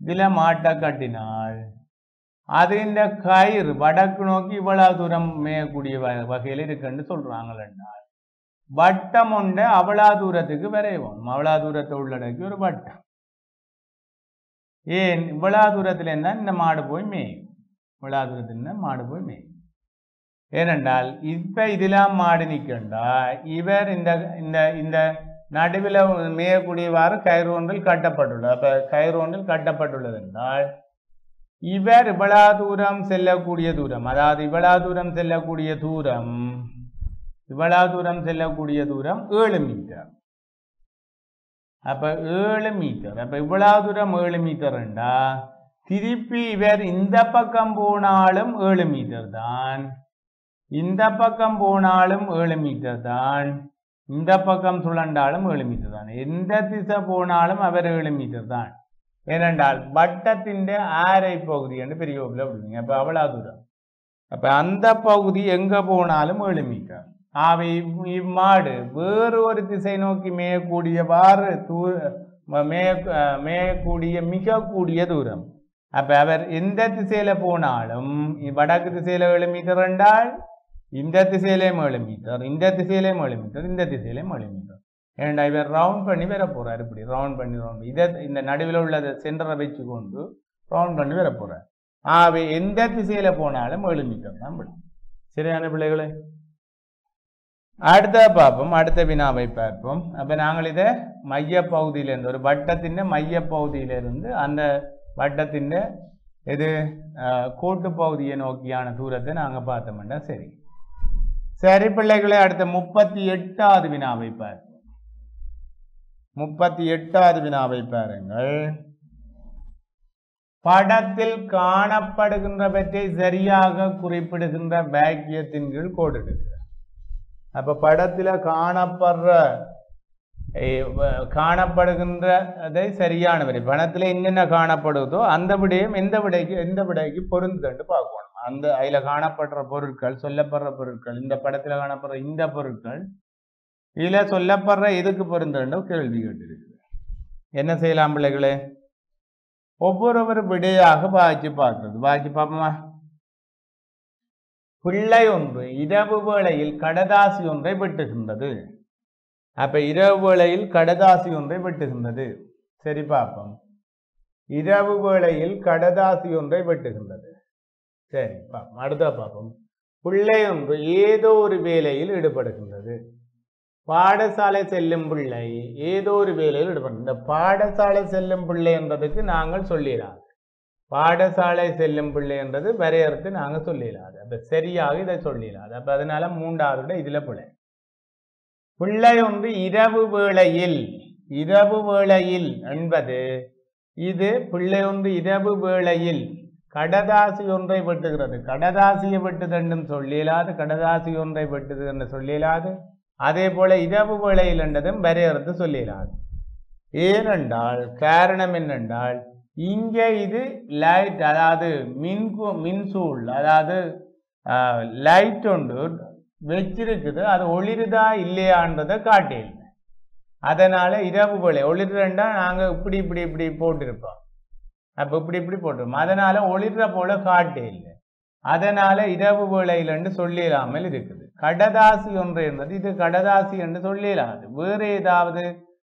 இதுல மாட்டை கட்டினால் அது இந்த கயிறு வடக்கு நோக்கி இவ்வளவு தூரம் மேயக்கூடிய வகையில் இருக்குன்னு சொல்றாங்களா? வட்டம் உண்டு அவ்வளா தூரத்துக்கு வரைவோம். அவ்வளா தூரத்தை உள்ளடக்கி ஒரு வட்டம். ஏன் இவ்வளா தூரத்துல இருந்தா இந்த மாடு போய் மேயும். இவ்வளா தூரத்துல இருந்தா மாடு போய் மேயும். ஏனென்றால் இப்ப இதெல்லாம் மாடு நிற்கண்டா இவர் இந்த இந்த இந்த நடுவில் மேயக்கூடியவாறு கயிறு ஒன்றில் கட்டப்பட்டுள்ளது. அப்ப கயிறு ஒன்றில் கட்டப்பட்டுள்ளது என்றால் இவர் இவ்வளா தூரம் செல்லக்கூடிய தூரம், அதாவது இவ்வளா தூரம் செல்லக்கூடிய தூரம் 7 மீட்டர். அப்ப 7 மீட்டர். அப்ப இவ்வளவு தூரம் 7 மீட்டர் என்றா திருப்பி இவர் இந்த பக்கம் போனாலும் 7 மீட்டர் தான். இந்த பக்கம் போனாலும் 7 மீட்டர் தான். இந்த பக்கம் சுழண்டாலும் 7 மீட்டர் தான். எந்த திசை போனாலும் அவர் 7 மீட்டர் தான். ஏனென்றால் வட்டத்தின் ஆரை பகுதி என்று பெரிய விடுவீங்க. அப்ப அவ்வளவு தூரம். அப்ப அந்த பகுதி எங்க போனாலும் 7 மீட்டர். ஆகவே இம்மாடு வேறு ஒரு திசை நோக்கி மேயக்கூடியவாறு மேயக்கூடிய மிக கூடிய தூரம். அப்ப அவர் எந்த திசையில போனாலும் வடக்கு திசையில 7 மீட்டர் என்றால் இந்த திசையிலேயும் 7 மீட்டர், இந்த திசையிலேயும் 7 மீட்டர், இந்த திசையிலேயும் 7 மீட்டர். ஏன்னா இவர் ரவுண்ட் பண்ணி வர போறாரு. இப்படி ரவுண்ட் பண்ணி இதை இந்த நடுவில் உள்ளதை சென்டரை வச்சு கொண்டு ரவுண்ட் பண்ணி வர போறார். ஆகவே எந்த திசையில போனாலும் 7 மீட்டர் தான். சரியான பிள்ளைகளே? அடுத்த பார்ப்போம், அடுத்த வினாவை பார்ப்போம். அப்ப நாங்கள் இதை மைய பகுதியிலிருந்து ஒரு வட்டத்தின் மைய பகுதியிலிருந்து அந்த வட்டத்தின் இது கோட்டு பகுதியை நோக்கியான தூரத்தை நாங்க பார்த்தோம்னா சரி. சரி பிள்ளைகளை, அடுத்த 38வது வினாவை பார்ப்போம். 38வது வினாவை பாருங்கள். படத்தில் காணப்படுகின்றவற்றை சரியாக குறிப்பிடுகின்ற வாக்கியத்தின் கீழ் கோடிடுகிறார். அப்ப படத்துல காணப்படுகின்றதை சரியானவரை பணத்துல என்னென்ன காணப்படுதோ அந்த விடயம் எந்த விடைக்கு பொருந்துன்னு பார்க்கணும். அந்த அதுல காணப்படுற பொருட்கள், சொல்லப்படுற பொருட்கள், இந்த படத்துல காணப்படுற இந்த பொருட்கள் இதுல சொல்லப்படுற எதுக்கு பொருந்துன்னு கேள்வி கேட்டிருக்கு. என்ன செய்யலாம் பிள்ளைகளே? ஒவ்வொரு விடையாக வாய்ச்சி பார்க்கிறது. வாய்ச்சி பார்ப்போமா? பிள்ளை ஒன்று இரவு வேளையில் கடதாசி ஒன்றை வெட்டுகின்றது. அப்ப இரவு வேளையில் கடதாசி ஒன்றை வெட்டுகின்றது. சரி பார்ப்போம். இரவு வேளையில் கடதாசி ஒன்றை வெட்டுகின்றது. சரி பார்ப்போம். அடுத்த பார்ப்போம். பிள்ளை ஒன்று ஏதோ ஒரு வேலையில் ஈடுபடுகின்றது. பாடசாலை செல்லும் பிள்ளை ஏதோ ஒரு வேலையில் ஈடுபடும். இந்த பாடசாலை செல்லும் பிள்ளை என்றதுக்கு நாங்கள் சொல்லிடாது. பாடசாலை செல்லும் பிள்ளை என்றது வரையறுத்து நாங்கள் சொல்லிடாது. அப்ப சரியாக இதை சொல்லிடாது. அப்ப அதனால 3வது இதுல பிள்ளை ஒன்று இரவு வேளையில் என்பது இது பிள்ளை ஒன்று இரவு வேளையில் கடதாசி ஒன்றை வெட்டுகிறது. கடதாசியை வெட்டுதண்டும் சொல்லியலாது, கடதாசி ஒன்றை வெட்டுது என்று சொல்லியலாது. அதே போல இரவு வேளையில் என்றதும் வரையறுத்து சொல்லியலாது. ஏனென்றால் காரணம் என்னென்றால் இங்கே இது லைட், அதாவது மின்சூழ், அதாவது லைட் ஒன்று வச்சிருக்குது. அது ஒளிருதா இல்லையான்றதை காட்டில். அதனால இரவு வேளை ஒளிர்றா நாங்க இப்படி இப்படி இப்படி போட்டிருப்போம். அப்ப இப்படி இப்படி போட்டிருப்போம். அதனால ஒளிர்ற போல காட்டே இல்லை. அதனால இரவு வேளையில் என்று சொல்லிடாமல் இருக்குது. கடதாசி ஒன்று என்பது இது கடதாசி என்று சொல்லிடாது. வேறு ஏதாவது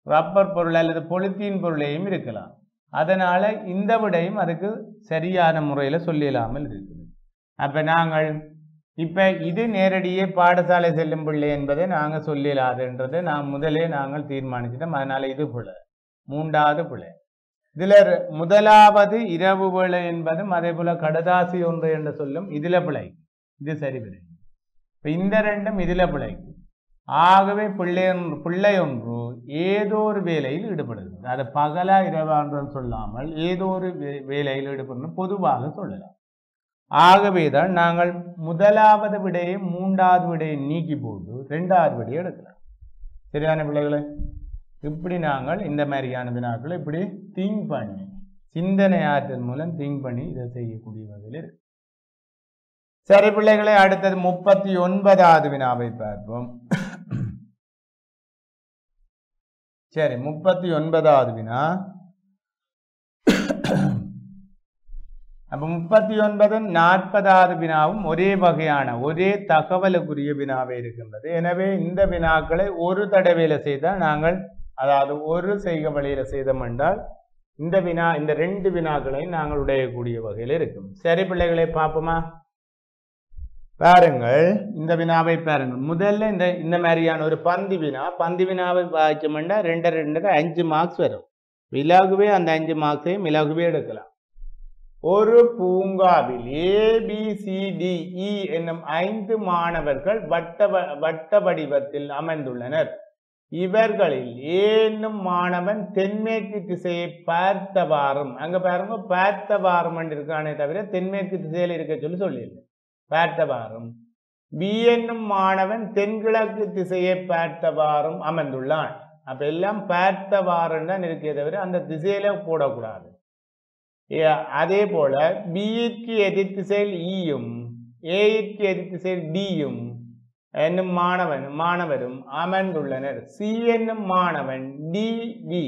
ரப்பர் பொருள் அல்லது பொலித்தீன் பொருளையும் இருக்கலாம். அதனால இந்த விடையும் அதுக்கு சரியான முறையில சொல்லிடாமல் இருக்குது. அப்ப நாங்கள் இப்ப இது நேரடியே பாடசாலை செல்லும் பிள்ளை என்பதை நாங்க சொல்லிடாதுன்றதை முதலே நாங்கள் தீர்மானிச்சிட்டோம். அதனால இது பிள்ளை. 3வது பிள்ளை. இதுல முதலாவது இரவு வேளை என்பதும் அதே போல கடதாசி ஒன்று என்று சொல்லும் இதுல பிழை. இது சரி விடை. இப்ப இந்த ரெண்டும் இதுல பிழை. ஆகவே பிள்ளை ஒன்று ஏதோ ஒரு வேலையில் ஈடுபடுகிறது. அது பகலா இரவான்று சொல்லாமல் ஏதோ ஒரு வேலையில் ஈடுபடணும் பொதுவாக சொல்லலாம். ஆகவேதான் நாங்கள் முதலாவது விடையை 3வது விடையை நீக்கி போட்டு 2வது விடையை எடுக்கலாம். சரியான பிள்ளைகளை? இப்படி நாங்கள் இந்த மாதிரியான வினாக்களை இப்படி திங்க் பண்ணி சிந்தனை ஆற்றல் மூலம் திங்க் பண்ணி இதை செய்யக்கூடிய வகையில் இருக்கு. சரி பிள்ளைகளை, அடுத்தது 39வது வினாவை பார்ப்போம். சரி, 39வது வினா. அப்ப 39 40வது வினாவும் ஒரே வகையான ஒரே தகவலுக்குரிய வினாவே இருக்கின்றது. எனவே இந்த வினாக்களை ஒரு தடவையில செய்தால் நாங்கள், அதாவது ஒரு செய்க வழியில செய்தோம் என்றால் இந்த 2 வினாக்களையும் நாங்கள் உடையக்கூடிய வகையில் இருக்கும். சரி பிள்ளைகளை பார்ப்போமா? பாருங்கள், இந்த வினாவை பாருங்கள். முதல்ல இந்த மாதிரியான ஒரு பந்தி வினாவை வாய்ச்சோம்னா 2 5 மார்க்ஸ் வரும். இலகுவே அந்த 5 மார்க்ஸையும் இலகுவே எடுக்கலாம். ஒரு பூங்காவில் ABCDE என்னும் 5 மாணவர்கள் வட்ட வடிவத்தில் அமைந்துள்ளனர். இவர்களில் A என்னும் மாணவன் தென்மேற்கு திசையை பார்த்தவாறும், அங்க பாருங்க பார்த்தவாறும் இருக்கானே தவிர தென்மேற்கு திசையில் இருக்க சொல்லியில்லை, பார்த்தவாறும். B என்னும் மாணவன் தென்கிழக்கு திசையை பார்த்தவாறும் அமர்ந்துள்ளான். அப்ப எல்லாம் பார்த்தவாறும் தான் இருக்கே தவிர அந்த திசையில போடக்கூடாது. அதே போல பிக்கு எதிர் திசையில் ஈயும் ஏக்கு எதிர் திசையில் டியும் என்னும் மாணவரும் அமர்ந்துள்ளனர். சி என்னும் மாணவன் டிபி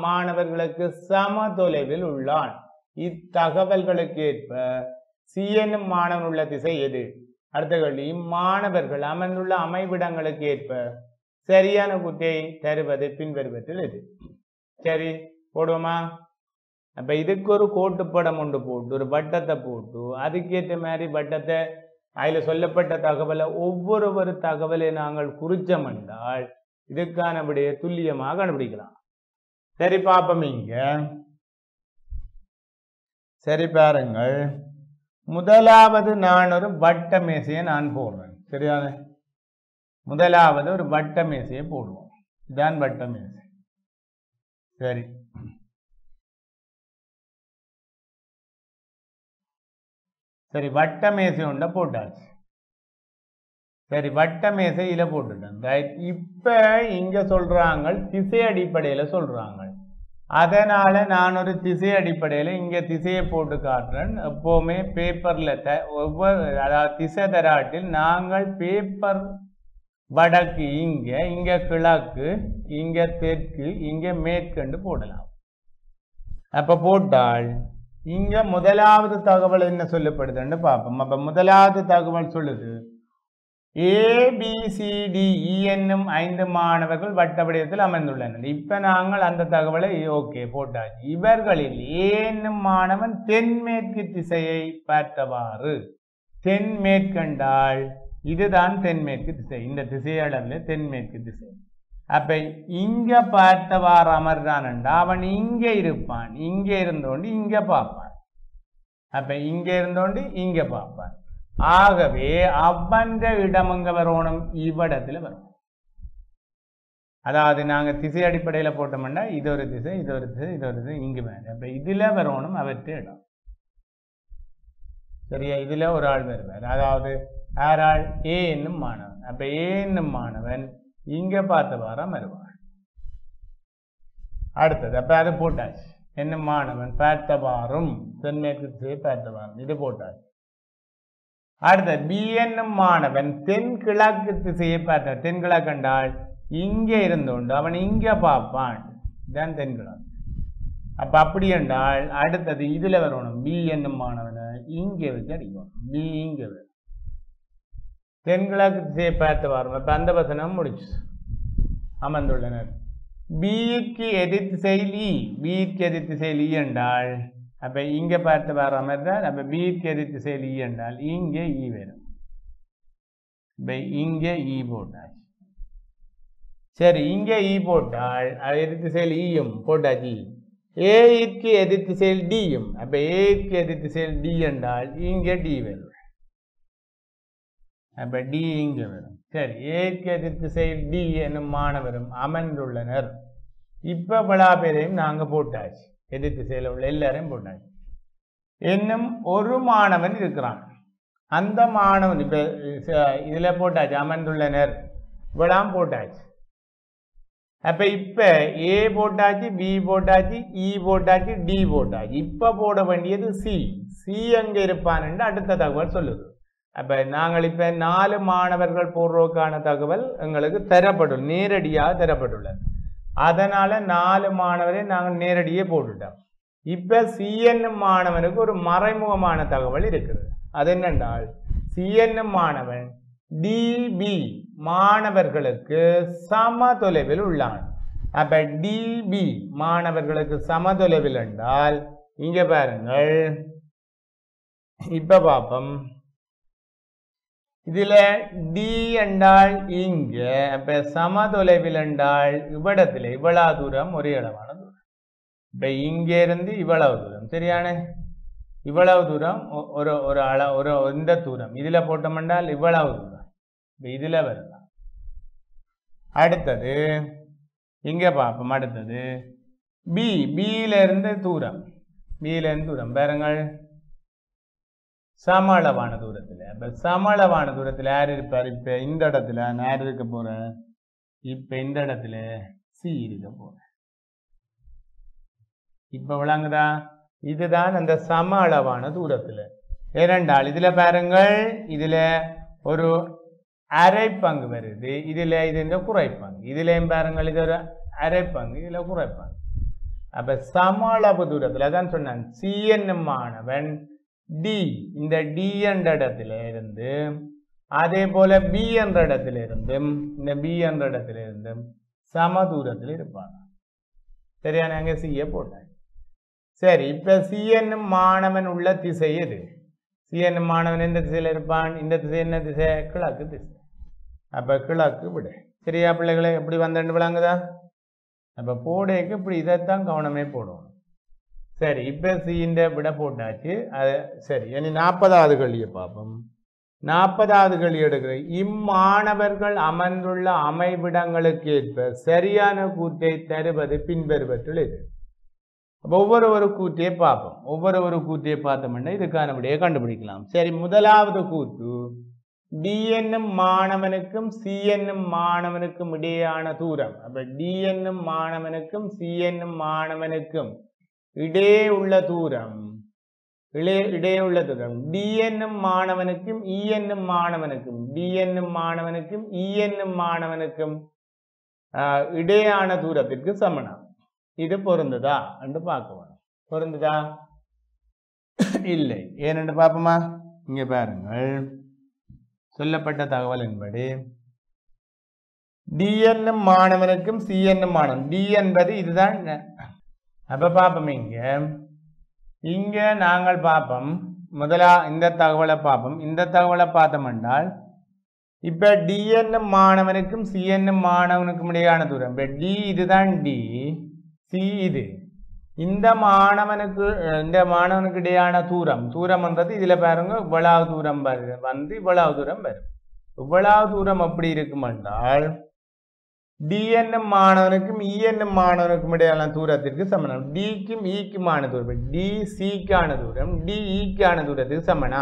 மாணவர்களுக்கு சம தொலைவில் உள்ளான். இத்தகவல்களுக்கு ஏற்ப சி என்னும் மாணவன் உள்ள திசை எது? அடுத்த கேள்வி, இம்மாணவர்கள் அமர்ந்துள்ள அமைவிடங்களுக்கு ஏற்ப சரியான குத்தியை தருவது பின்வருவதில் எது? சரி, போடுவோமா? அப்ப இதுக்கு ஒரு கோட்டுப்படம் ஒன்று போட்டு ஒரு வட்டத்தை போட்டு அதுக்கேற்ற மாதிரி வட்டத்தை அதில் சொல்லப்பட்ட தகவலை ஒவ்வொரு தகவலை நாங்கள் குறிச்சோம் என்றால் இதுக்கான விடையை துல்லியமாக கண்டுபிடிக்கலாம். சரி பாப்போம். இங்க சரி பாருங்கள், முதலாவது நான் ஒரு வட்ட மேசையை நான் போடுறேன். சரியான, முதலாவது ஒரு வட்ட மேசையை போடுவோம். இதான் வட்ட மேசை. சரி, சரி வட்ட மேசை ஒன்றை போட்டாச்சு. சரி, வட்ட மேசையில போட்டுட்டேன். ரைட். இப்ப இங்க சொல்றாங்க திசை அடிப்படையில சொல்றாங்க. அதனால நான் ஒரு திசை அடிப்படையில இங்க திசையை போட்டு காட்டுறேன். எப்பவுமே பேப்பர்ல ஒவ்வொரு, அதாவது திசை தராட்டில் நாங்கள் பேப்பர் வடக்கு இங்க, இங்க கிழக்கு, இங்க தெற்கு, இங்க மேற்கண்டு போடலாம். அப்ப போட்டால் இங்க முதலாவது தகவல் என்ன சொல்லப்படுதுன்னு பார்ப்போம். அப்ப முதலாவது தகவல் சொல்லுது ABCDE என்னும் 5 மாணவர்கள் வட்ட வடிவத்தில் அமர்ந்துள்ளனர். இப்ப நாங்கள் அந்த தகவலை ஓகே போட்டாச்சு. இவர்களில் A என்னும் மாணவன் தென்மேற்கு திசையை பார்த்தவாறு, தென்மேற்கண்டால் இதுதான் தென்மேற்கு திசை. இந்த திசையளவில் தென்மேற்கு திசை. அப்ப இங்க பார்த்தவாறு அமர்றான், அவன் இங்க இருப்பான். இங்க இருந்தோண்டு இங்க பார்ப்பான். அப்ப இங்க இருந்தோண்டு இங்க பார்ப்பான். ஆகவே அவன்ற இடம் எங்க வரணும்? இவ்விடத்துல வரும். அதாவது நாங்க திசை அடிப்படையில போட்டோம்னா இது ஒரு திசை, இது ஒரு திசை, இது ஒரு திசை, இங்க வேணும். அப்ப இதுல வரணும் அவற்றை இடம். சரியா? இதுல ஒரு ஆள் வருவார். அதாவது யாரால்? A என்னும் மாணவன். அப்ப A என்னும் மாணவன் இங்க பார்த்தவாறா வருவான். அடுத்தது அப்ப அது போட்டாச்சு. என்னும் மாணவன் பார்த்தவாறும், தென்மேற்கு திசையை பார்த்தவாறும், இது போட்டாச்சு. அடுத்த B என்னும் மாணவன் தென்கிழக்கு திசையை பார்த்தார். தென்கிழக்கு கண்டால் இங்க இருந்தோண்டு அவன் இங்க பார்ப்பான். தான் தென்கிழக்கு. அப்ப அப்படி என்றால் அடுத்தது இதுல வரணும். B என்னும் மாணவனை இங்க வச்சு அடிக்கணும். B இங்க வரும். தென்கிழக்கு திசையை பார்த்து வரும். அப்ப அந்த வசனம் முடிச்சு அமர்ந்துள்ளனர். பிக்கு எதிர் திசையில் E, பிக்கு எதிர் திசையில் E என்றால் அப்ப இங்க பார்த்து வர அமர்ந்தால் அப்ப பிக்கு எதிர் திசையில் E என்றால் இங்கே E வரும். இங்கே E போட்டாச்சு. சரி, இங்க E போட்டால் எதிர் திசையில் ஈயும் போட்டாச்சு. ஏக்கு எதிர் திசையில் டியும். அப்ப ஏக்கு எதிர் திசையில் D என்றால் இங்கே D வரும். அப்ப D இங்க வரும். சரி, ஏக்கு எதிர் திசையில் D என்னும் மாணவரும் அமர்ந்துள்ளனர். இப்ப பலா பேரையும் நாங்க போட்டாச்சு. எதிர் திசையில உள்ள எல்லாரையும் போட்டாச்சு. இன்னும் ஒரு மாணவன் இருக்கிறான். அந்த மாணவன் இப்ப இதுல போட்டாச்சு. அமர்ந்துள்ளனர் இவ்வளவு போட்டாச்சு. அப்ப இப்ப A போட்டாச்சு, B போட்டாச்சு, E போட்டாச்சு, D போட்டாச்சு. இப்ப போட வேண்டியது C. C அங்க இருப்பான் அடுத்த தகவல் சொல்லுது. அப்ப நாங்கள் இப்ப 4 மாணவர்கள் போடுறதுக்கான தகவல் எங்களுக்கு தரப்படும், நேரடியாக தரப்பட்டுள்ளது. அதனால 4 மாணவரை நாங்கள் நேரடியே போட்டுட்டோம். இப்ப C என்னும் மாணவனுக்கு ஒரு மறைமுகமான தகவல் இருக்குது. அது என்னென்றால் C என்னும் மாணவன் DB மாணவர்களுக்கு சம தொலைவில் உள்ளான். அப்ப DB மாணவர்களுக்கு சம தொலைவில் என்றால் இங்க பாருங்கள். இப்ப பார்ப்போம். இதுல D என்றால் இங்க, அப்ப சம தொலைவில் என்றால் இவ்விடத்துல இவ்வளவு தூரம் ஒரே அளவான தூரம். இப்ப இங்க இருந்து இவ்வளவு தூரம், சரியான இவ்வளவு தூரம் ஒரு இந்த தூரம் இதுல போட்டோம் என்றால் இவ்வளவு தூரம். இப்ப இதுல வரலாம். அடுத்தது இங்க பார்ப்போம். அடுத்தது பில இருந்து தூரம், பில இருந்து தூரம் பாருங்கள் சம அளவான தூரத்துல. இப்ப சம அளவான தூரத்துல யார் இருப்பார்? இப்ப இந்த இடத்துல யார் இருக்க போற? இப்ப இந்த இடத்துல C இருக்க போற. இப்ப விளங்குதா? இதுதான் அந்த சம அளவான தூரத்துல. ஏனென்றால் இதுல பாருங்கள், இதுல ஒரு அரை பங்கு வருது, இதுல இது இந்த குறைப்பங்கு, இதுலயும் பாருங்கள் இது ஒரு அரை பங்கு, இதுல குறைப்பங்கு. அப்ப சம அளவு தூரத்துல தான் சொன்னான் C என்னும் மாணவன் D, இந்த D என்ற இடத்துல இருந்து அதே போல B என்ற இடத்துல இருந்தும் இந்த B என்ற இடத்துல இருந்தும் சம தூரத்தில் இருப்பாங்க. சரியா? நாங்க C போட்டாங்க. சரி, இப்ப C என்னும் மாணவன் உள்ள திசை எது? சி என்னும் மாணவன் எந்த திசையில் இருப்பான்? இந்த திசை என்ன திசை? கிழக்கு திசை. அப்போ கிழக்கு விட. சரியா பிள்ளைகளை? எப்படி வந்தேன்னு விளங்குதா? அப்போ போடைக்கு இப்படி இதைத்தான் கவனமே போடணும். சரி, இப்போ சின்ற விட போட்டாச்சு. அது சரி. இனி 40வது கேள்வியை பார்ப்போம். 40வது கேள்வி எடுக்கிற இம்மாணவர்கள் அமர்ந்துள்ள அமைவிடங்களுக்கு ஏற்ப சரியான கூற்றை தருவது பின்வருவற்றில் இது. ஒவ்வொரு கூற்றையை பார்ப்போம். ஒவ்வொரு கூற்றையை பார்த்தோம்னா இதுக்கான விடையை கண்டுபிடிக்கலாம். சரி, முதலாவது கூற்று டி என்னும் மாணவனுக்கும் சி என்னும் மாணவனுக்கும் இடையான தூரம். அப்ப டி என்னும் மாணவனுக்கும் சி என்னும் மாணவனுக்கும் இடையே உள்ள தூரம் டி என்னும் மாணவனுக்கும் இ என்னும் மாணவனுக்கும் டி என்னும் மாணவனுக்கும் இ என்னும் மாணவனுக்கும் இடையான தூரத்திற்கு சமனம். இது பொருந்துதா என்று பார்க்க. பொருந்துதா? இல்லை. ஏனென்று பார்ப்போமா? இங்க பாருங்கள், சொல்லப்பட்ட தகவலின்படி டி என்னும் மாணவனுக்கும் சி என்னும் மாணவன், டி என்பது இதுதான். அப்ப பார்ப்போம். இங்க நாங்கள் பார்ப்போம். முதலா இந்த தகவலை பார்ப்போம். இந்த தகவலை பார்த்தோம் என்றால் இப்ப டி என்னும் மாணவனுக்கும் சி என்னும் மாணவனுக்கும் இடையான தூரம். இப்ப டி இதுதான் டி, சி இது. இந்த மாணவனுக்கு இடையான தூரம்ன்றது இதுல பாருங்க இவ்வளவு தூரம் வந்து இவ்வளவு தூரம் வரும். இவ்வளவு தூரம் எப்படி இருக்கும் என்றால் டி என்னும் மாணவனுக்கும் இ என்னும் மாணவனுக்கும் இடையான தூரத்திற்கு சமனம். டிக்கும் ஈக்குமான தூரம், டி சிக்கான தூரம் டி ஈக்கான தூரத்துக்கு சமனா?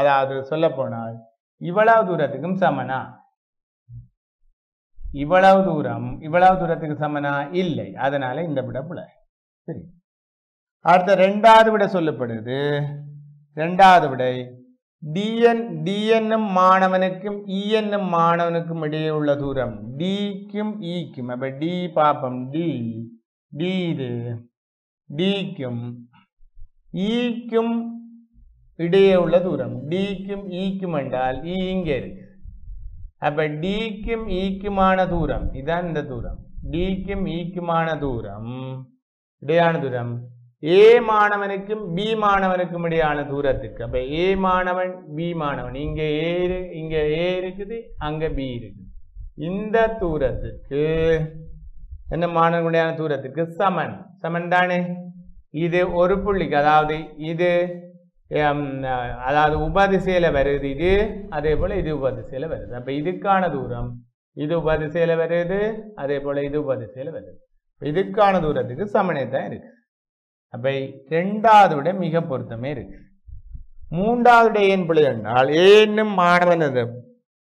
அதாவது சொல்ல போனால் இவ்வளவு தூரத்துக்கும் சமனா? இவ்வளவு தூரத்துக்கு சமனா? இல்லை. அதனால இந்த விட புல. சரி, அடுத்த 2வது விட சொல்லப்படுது. 2வது விடை டி என்னும் மாணவனுக்கும் இ என்னும் மாணவனுக்கும் இடையே உள்ள தூரம் டிக்கும் ஈக்கும். அப்ப டி பாப்பம், டி இது டிக்கும் ஈக்கும் இடையே உள்ள தூரம். டிக்கும் ஈக்கும் என்றால் இ இங்க இருக்கு. அப்ப டிக்கும் ஈக்குமான தூரம் இதான் இந்த தூரம். டிக்கும் ஈக்குமான தூரம் இடையான தூரம் ஏ மாணவனுக்கும் பி மாணவனுக்கும் இடையான தூரத்துக்கு. அப்ப ஏ மாணவன் பி மாணவன், இங்க ஏ இருக்குது, அங்க பி இருக்குது. இந்த தூரத்துக்கு என்ன மாணவனுடைய தூரத்துக்கு சமன் தானே? இது ஒரு புள்ளிக்கு, அதாவது உபதிசையில வருது இது, அதே போல இது உபதிசையில வருது. அப்ப இதுக்கான தூரம் இது உபதிசையில வருது, அதே போல இது உபதிசையில வருது. இதுக்கான தூரத்துக்கு சமனே தான் இருக்கு. அப்ப 2வது விட மிக பொருத்தமே இருக்கு. 3வது விட ஏன் பிள்ளை என்றால் ஏ என்னும் மாணவனதும்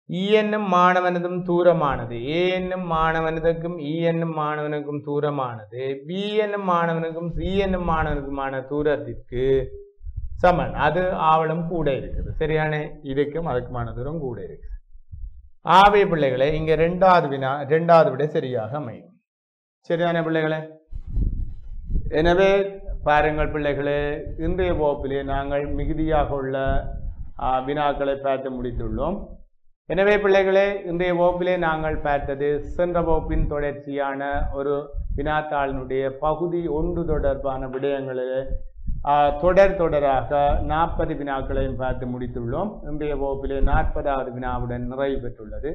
இ என்னும் மாணவனதும் தூரமானது. ஏ என்னும் மாணவனதுக்கும் இ என்னும் மாணவனுக்கும் தூரமானது பி என்னும் மாணவனுக்கும் சி என்னும் மாணவனுக்குமான தூரத்திற்கு சமன். அது ஆவலும் கூட இருக்குது. சரியான? இதுக்கும் அதுக்குமான தூரம் கூட இருக்கு. ஆவே பிள்ளைகளை இங்க 2வது விட சரியாக அமையும். சரியான பிள்ளைகளே? எனவே பாருங்கள் பிள்ளைகளே, இன்றைய வகுப்பிலே நாங்கள் மிகுதியாக உள்ள வினாக்களை பார்த்து முடித்துள்ளோம். எனவே பிள்ளைகளே, இன்றைய வகுப்பிலே நாங்கள் பார்த்தது சென்ற வகுப்பின் தொடர்ச்சியான ஒரு வினாத்தாளினுடைய பகுதி 1 தொடர்பான விடயங்களிலே தொடராக 40 வினாக்களையும் பார்த்து முடித்துள்ளோம். இன்றைய வகுப்பிலே 40வது வினாவுடன் நிறைவு பெற்றுள்ளது.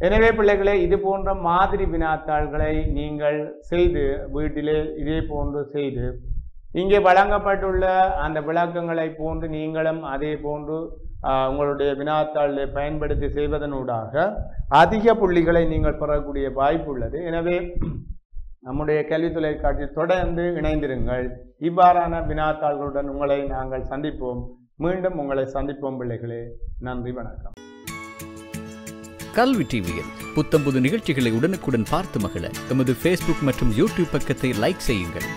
எனவே பிள்ளைகளே, இது போன்ற மாதிரி வினாத்தாள்களை நீங்கள் செய்து வீட்டிலே இதே போன்று செய்து இங்கே வழங்கப்பட்டுள்ள அந்த விளக்கங்களை போன்று நீங்களும் அதே போன்று உங்களுடைய வினாத்தாளை பயன்படுத்தி செய்வதனூடாக அதிக புள்ளிகளை நீங்கள் பெறக்கூடிய வாய்ப்பு உள்ளது. எனவே நம்முடைய கல்வி தொலைக்காட்சியில் தொடர்ந்து இணைந்திருங்கள். இவ்வாறான வினாத்தாள்களுடன் உங்களை நாங்கள் சந்திப்போம். மீண்டும் உங்களை சந்திப்போம் பிள்ளைகளே. நன்றி, வணக்கம். கல்வி டிவியில் புத்தம்புது நிகழ்ச்சிகளை உடனுக்குடன் பார்த்து மகிழ எமது Facebook மற்றும் YouTube பக்கத்தை லைக் செய்யுங்கள்.